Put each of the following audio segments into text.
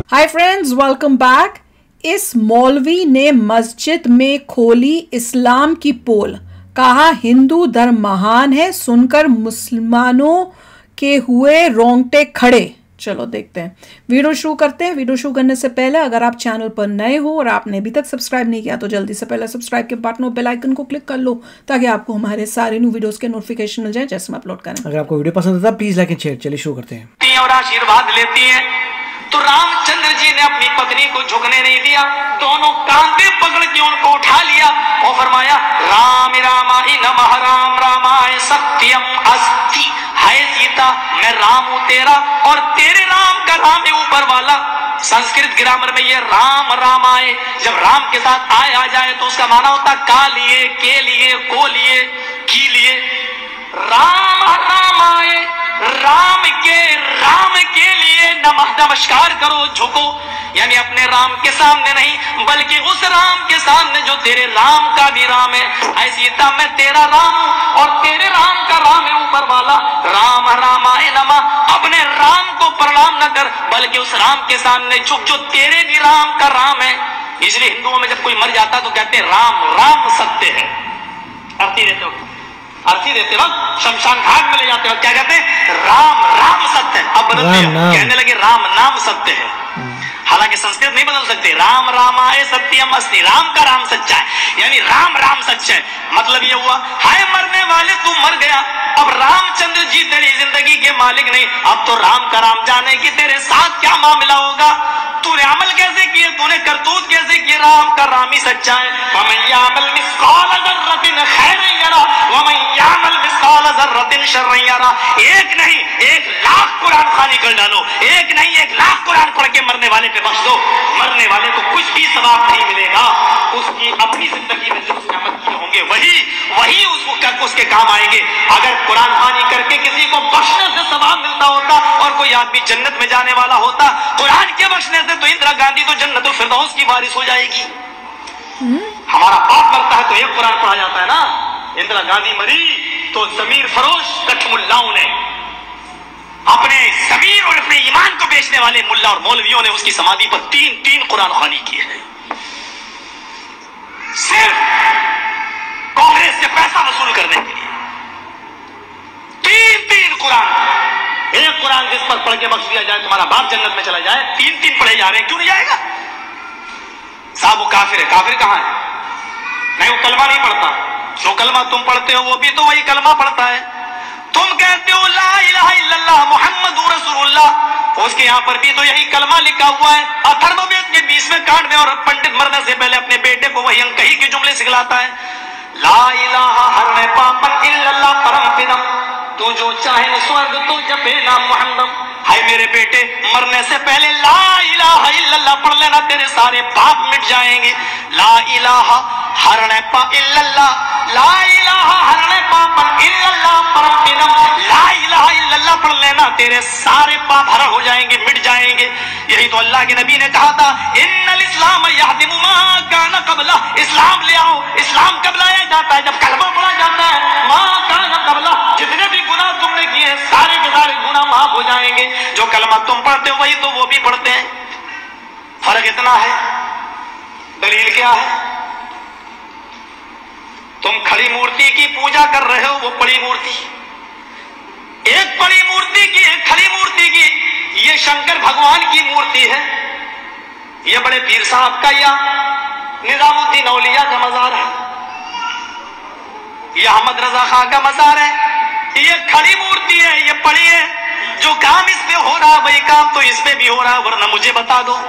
Hi friends, welcome back. इस मौलवी ने मस्जिद में खोली इस्लाम की पोल, कहा हिंदू धर्म महान है, सुनकर मुसलमानों के हुए रोंगटे खड़े। चलो देखते हैं, वीडियो शुरू करते हैं। वीडियो शुरू करने से पहले अगर आप चैनल पर नए हो और आपने अभी तक सब्सक्राइब नहीं किया तो जल्दी से पहले सब्सक्राइब के बटन और बेल आइकन को क्लिक कर लो ताकि आपको हमारे सारे न्यू वीडियोस के नोटिफिकेशन मिल जाए जैसे हम अपलोड करें। अगर आपको वीडियो पसंद आता है प्लीज लाइक एंड शेयर। चलिए शुरू करते हैं। और आशीर्वाद लेती हैं तो रामचंद्र जी ने अपनी पत्नी को झुकने नहीं दिया, दोनों कांधे पकड़ के उनको उठा लिया और फरमाया राम रामाय नमः, राम रामाय सत्यम अस्ति। हाय सीता, मैं राम हूं तेरा और तेरे राम का राम है ऊपर वाला। संस्कृत ग्रामर में ये राम रामाय जब राम के साथ आए आ जाए तो उसका माना होता का लिए, के लिए, को लिए, की लिए। राम रामाय, राम के लिए नमस्कार करो, झुको, यानी अपने राम के सामने नहीं बल्कि उस राम के सामने जो तेरे राम का भी राम है। ऐ सीता, मैं तेरा राम हूं और तेरे राम का राम है ऊपर वाला। राम रामाय नमः, अपने राम को प्रणाम न कर बल्कि उस राम के सामने झुक जो तेरे भी राम का राम है। इसलिए हिंदुओं में जब कोई मर जाता तो कहते हैं राम राम सत्य है। अर्थी देते वक्त शमशान घाट में ले जाते वक्त क्या कहते हैं? राम राम सत्य है। अब बदल दिया, कहने लगे राम नाम सत्य है। हालांकि संस्कृत नहीं बदल सकते। राम रामाय सत्यम अस्ति, राम का राम सच्चा है, यानी राम राम सच्चा है। मतलब ये हुआ, हाय मरने वाले तू मर गया, अब रामचंद्र जी तेरी जिंदगी के मालिक नहीं, अब तो राम का राम जाने कि तेरे साथ क्या मामला होगा, तूने अमल कैसे किए, तूने करतूत कैसे किए, राम का राम ही सच्चा है। वमन यामल मिस्काल ज़र्रतिन खैरन यरा वमन यामल मिस्काल ज़र्रतिन शर्रन यरा। एक नहीं 1,00,000 कुरान खानी कर डालो, एक नहीं 1,00,000 कुरान पढ़ के मरने वाले पे बख्श दो, मरने वाले को कुछ भी सवाब नहीं मिलेगा। उसकी अपनी जिंदगी में जो उसने अमल किए होंगे वही उसके काम आएंगे। अगर कुरान खानी करके किसी को बख्शने से सवाब मिलता होता और कोई आदमी जन्नत में जाने वाला होता, कुरान के बख्शने से तो इंदिरा गांधी तो जन्नतुल फिरदौस की वारिस हो जाएगी। हमारा बाप मरता है तो एक कुरान पढ़ा जाता है ना। इंदिरा गांधी मरी तो जमीर फरोश कठमुल्लाओं ने, अपने जमीर और अपने ईमान को बेचने वाले मुल्ला और मौलवियों ने उसकी समाधि पर 3-3 कुरान खानी की है। सिर्फ कांग्रेस से पैसा वसूल करने के लिए 3-3 कुरान। एक कुरान जिस पर पढ़ के बख्श दिया जाए तुम्हारा बाप जन्नत में चला जाए, 3-3 पढ़े जा रहे हैं, क्यों नहीं जाएगा? साहब वो काफिर है। काफिर कहां है? नहीं, वो कलमा नहीं पढ़ता। जो कलमा तुम पढ़ते हो वो भी तो वही कलमा पढ़ता है। तुम कहते हो ला इलाहा इल्लल्लाह मुहम्मदुर रसूलुल्लाह, उसके यहाँ पर भी तो यही कलमा लिखा हुआ है। अथर्ववेद के 20वें कांड में और पंडित मरने से पहले अपने बेटे को वही अंकही के जुमले सिखलाता है। ला इलाहा हरने पापन इल्लल्लाह परम पिदम, तू जो चाहे स्वर्ग तो जपे नाम मुहम्मद। हाय मेरे बेटे, मरने से पहले ला इलाहा इल्लल्लाह पढ़ लेना, तेरे सारे पाप मिट जाएंगे। ला इलाहा हरने पा इल्लल्लाह, ला इलाहा हरने पापन इल्लल्लाह परम पिदम, ला इलाहा इल्लल्लाह पढ़ लेना, तेरे सारे पाप हरण हो जाएंगे, मिट जाएंगे। यही तो अल्लाह के नबी ने कहा था, इन्नल इस्लाम यहदिमु मा काना क़ब्ला, इस्लाम ले आओ। इस्लाम कब लाया जाता है? जब कलमा पढ़ा जाता है। मा काना क़ब्ला, जितने भी गुनाह तुमने किए सारे के सारे गुनाह माफ हो जाएंगे। जो कलमा तुम पढ़ते हो वही तो वो भी पढ़ते हैं, फर्क इतना है। दलील क्या है? तुम खड़ी मूर्ति की पूजा कर रहे हो, वो पड़ी मूर्ति, एक पड़ी मूर्ति की, एक खड़ी मूर्ति की। ये शंकर भगवान की मूर्ति है, ये बड़े पीर साहब का या निजामुद्दीन औलिया का मजार है, ये अहमद रजा खां का मजार है। ये खड़ी मूर्ति है, ये पड़ी है। जो काम इस पे हो रहा वही काम तो इस पे भी हो रहा, वरना मुझे बता दो।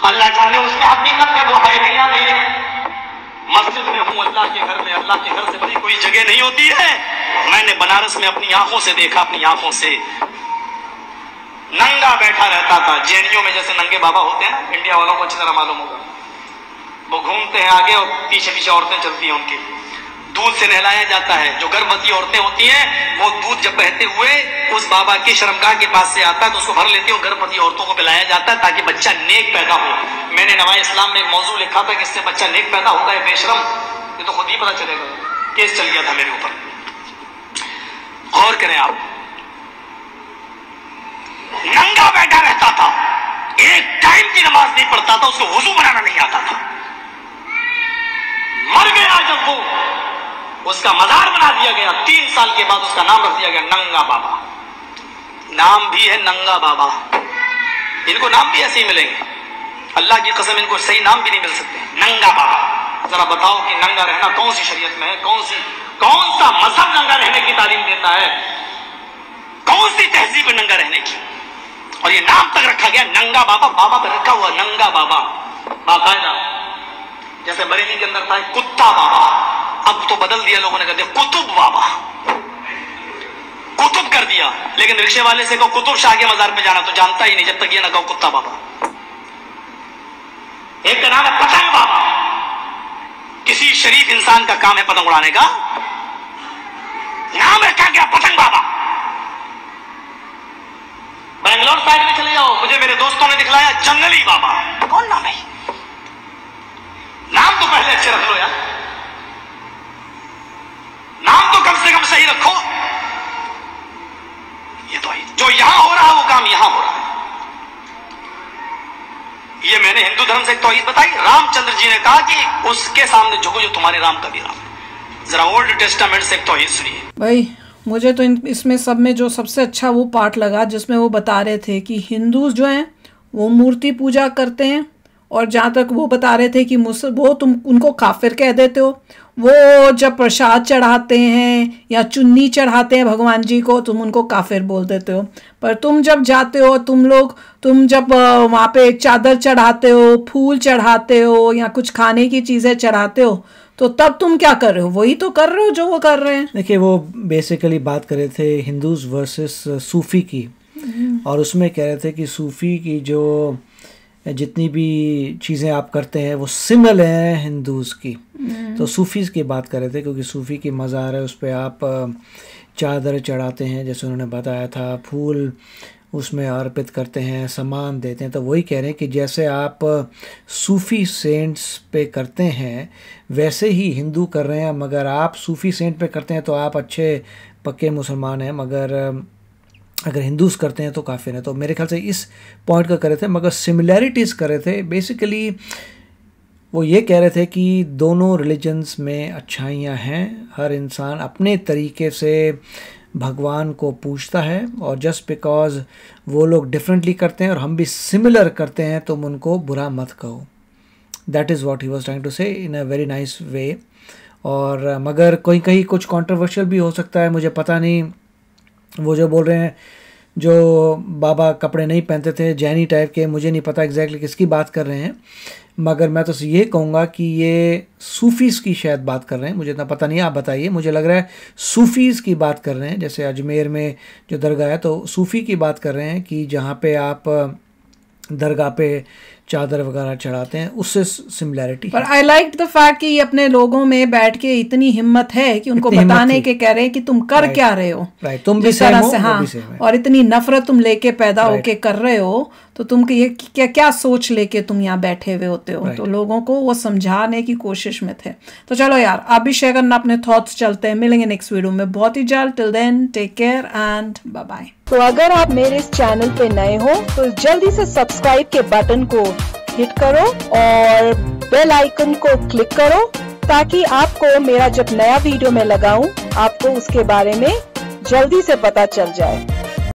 अल्लाह जाने उसमें हकीकत में वो है कि या नहीं है। मस्जिद में हूँ, अल्लाह के घर में, अल्लाह के घर से बड़ी कोई जगह नहीं होती है। मैंने बनारस में अपनी आंखों से देखा, अपनी आंखों से नंगा बैठा रहता था। जेएनयू में जैसे नंगे बाबा होते हैं ना, इंडिया वालों को अच्छी तरह मालूम होगा, वो घूमते हैं आगे और पीछे पीछे औरतें चलती हैं, उनकी दूध से नहलाया जाता है। जो गर्भवती औरतें होती हैं वो दूध जब बहते हुए उस बाबा की शर्मगाह के पास से आता है तो उसको भर लेती है, गर्भवती औरतों को पिलाया जाता है ताकि बच्चा नेक पैदा हो। मैंने नवाए इस्लाम में एक मौजू लिखा था कि इससे बच्चा नेक पैदा होता है बेशरम, ये तो खुद ही पता चलेगा, केस चल गया था मेरे ऊपर। गौर करें आप, नंगा बैठा रहता था, एक टाइम की नमाज नहीं पढ़ता था, उसको वुजू बनाना नहीं आता था। मर गया जब वो, उसका मजार बना दिया गया। 3 साल के बाद उसका नाम रख दिया गया नंगा बाबा। नाम भी है नंगा बाबा, इनको नाम भी ऐसे ही मिलेंगे, अल्लाह की कसम इनको सही नाम भी नहीं मिल सकते। नंगा बाबा, जरा बताओ कि नंगा रहना कौन सी शरीयत में है, कौन सा मजहब नंगा रहने की तालीम देता है, कौन सी तहजीब नंगा रहने की। और ये नाम तक रखा गया नंगा बाबा, बाबा पे रखा हुआ नंगा बाबा बाकायदा। जैसे बरेली के अंदर था कुत्ता बाबा, अब तो बदल दिया लोगों ने, कहते कुतुब बाबा, कुतुब कर दिया। लेकिन रिक्शे वाले से कहो कुतुब शाह के मजार पे जाना तो जानता ही नहीं जब तक ये ना कहो कुत्ता बाबा। एक का नाम है पतंग बाबा, किसी शरीफ इंसान का काम है पतंग उड़ाने का, नाम रखा गया पतंग बाबा। बैंगलोर साइड में चले जाओ, मुझे मेरे दोस्तों ने दिखलाया जंगली बाबा। कौन नाम है? नाम तो पहले अच्छे रख लो यार, नाम तो कम से कम सही रखो। ये तो जो यहां हो रहा है वो काम यहां हो रहा है। ये मैंने हिंदू धर्म से एक तौहीद बताई। रामचंद्र जी ने कहा कि उसके सामने झुको जो तुम्हारे राम का भी राम है। जरा ओल्ड टेस्टामेंट से एक तौहीद सुनिए भाई। मुझे तो इसमें सब में जो सबसे अच्छा वो पार्ट लगा जिसमें वो बता रहे थे कि हिंदू जो हैं वो मूर्ति पूजा करते हैं, और जहाँ तक वो बता रहे थे कि वो तुम उनको काफिर कह देते हो। वो जब प्रसाद चढ़ाते हैं या चुन्नी चढ़ाते हैं भगवान जी को, तुम उनको काफिर बोल देते हो। पर तुम जब जाते हो, तुम जब वहाँ पे चादर चढ़ाते हो, फूल चढ़ाते हो या कुछ खाने की चीज़ें चढ़ाते हो, तो तब तुम क्या कर रहे हो? वही तो कर रहे हो जो वो कर रहे हैं। देखिए, वो बेसिकली बात कर रहे थे हिंदूज वर्सेस सूफ़ी की, और उसमें कह रहे थे कि सूफ़ी की जो जितनी भी चीज़ें आप करते हैं वो सिमिलर हैं हिंदूज़ की। तो सूफ़ीज़ की बात कर रहे थे, क्योंकि सूफ़ी की मज़ार है, उस पर आप चादर चढ़ाते हैं जैसे उन्होंने बताया था, फूल उसमें अर्पित करते हैं, सामान देते हैं। तो वही कह रहे हैं कि जैसे आप सूफ़ी सेंट्स पे करते हैं वैसे ही हिंदू कर रहे हैं। मगर आप सूफ़ी सेंट पे करते हैं तो आप अच्छे पक्के मुसलमान हैं, मगर अगर हिंदूज़ करते हैं तो काफिर हैं। तो मेरे ख्याल से इस पॉइंट का कर रहे थे, मगर सिमिलैरिटीज़ कर रहे थे। बेसिकली वो ये कह रहे थे कि दोनों रिलीजन्स में अच्छाइयाँ हैं, हर इंसान अपने तरीके से भगवान को पूछता है, और जस्ट बिकॉज वो लोग डिफरेंटली करते हैं और हम भी सिमिलर करते हैं तुम उनको बुरा मत कहो। That is what he was trying to say in a very nice way. और मगर कोई कहीं कुछ कंट्रोवर्शियल भी हो सकता है, मुझे पता नहीं। वो जो बोल रहे हैं जो बाबा कपड़े नहीं पहनते थे जैनी टाइप के, मुझे नहीं पता एग्जैक्टली किसकी बात कर रहे हैं, मगर मैं तो ये कहूँगा कि ये सूफ़ीज़ की शायद बात कर रहे हैं। मुझे इतना पता नहीं, आप बताइए। मुझे लग रहा है सूफ़ीज़ की बात कर रहे हैं, जैसे अजमेर में जो दरगाह है तो सूफ़ी की बात कर रहे हैं कि जहाँ पे आप दरगाह पे चादर वगैरह चढ़ाते हैं, उससे सिमिलैरिटी। पर आई लाइक द फैक्ट कि ये अपने लोगों में बैठ के इतनी हिम्मत है कि उनको बताने के कह रहे हैं कि तुम कर क्या रहे हो, तुम भी सेम हो, हाँ, और इतनी नफरत तुम लेके पैदा होके कर रहे हो, तो तुम ये क्या सोच लेके तुम यहाँ बैठे हुए होते हो। तो लोगों को वो समझाने की कोशिश में थे। तो चलो यार, आप भी शेयर करना अपने थॉट्स। चलते हैं, मिलेंगे नेक्स्ट वीडियो में बहुत ही जल्द। Till then take care and bye bye. तो अगर आप मेरे इस चैनल पे नए हो तो जल्दी से सब्सक्राइब के बटन को हिट करो और बेल आइकन को क्लिक करो, ताकि आपको मेरा जब नया वीडियो मैं लगाऊं आपको उसके बारे में जल्दी से पता चल जाए।